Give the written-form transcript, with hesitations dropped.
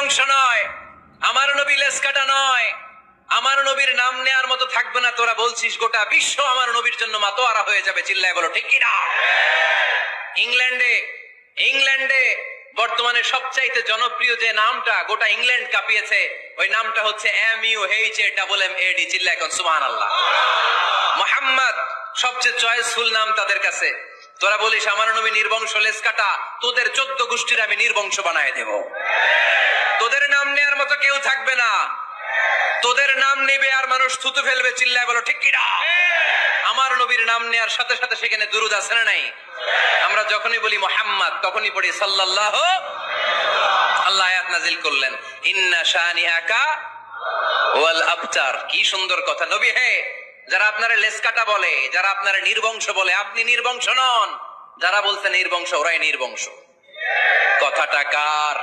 নির্বংশ নয়, আমার নবী লেজ কাটা নয়, আমার নবীর নাম নেয়ার মতো থাকবে না। তোরা বলছিস গোটা বিশ্ব আমার নবীর জন্য মাতোয়ারা হয়ে যাবে, চিল্লায় বলো ঠিক কিনা? ইংল্যান্ডে বর্তমানে সবচাইতে জনপ্রিয় যে নামটা গোটা ইংল্যান্ড কাঁপিয়েছে, ওই নামটা হচ্ছে MUHAMMAD। চিল্লায় এখন সুবহানাল্লাহ। মুহাম্মদ সবচেয়ে চয়েসফুল নাম তাদের কাছে। তোরা বলিস আমার নবী নির্বংশ লেজ কাটা, তোদের 14 গোষ্ঠীর আমি নির্বংশ বানায় দেব। তোদের নাম নেয়ার মতো কেউ থাকবে না, তোদের নাম নেবে আর মানুষ থুতু ফেলবে, চিল্লায় বলো ঠিক কিনা? আমার নবীর নাম নেয়ার সাথে সাথে সেখানে দুরূদ আছে না নাই? আমরা যখনই বলি মুহাম্মদ তখনই পড়ি সাল্লাল্লাহু। আল্লাহ আয়াত নাজিল করলেন, ইন্না শানিআকা ওয়াল আবতার। কি সুন্দর কথা। নবী হে, যারা আপনারা লেজ কাটা বলে, যারা আপনারা নির্বংশ বলে, আপনি নির্বংশ নন। যারা বলছে নির্বংশ, ওরাই নির্বংশ। কথাটা কার?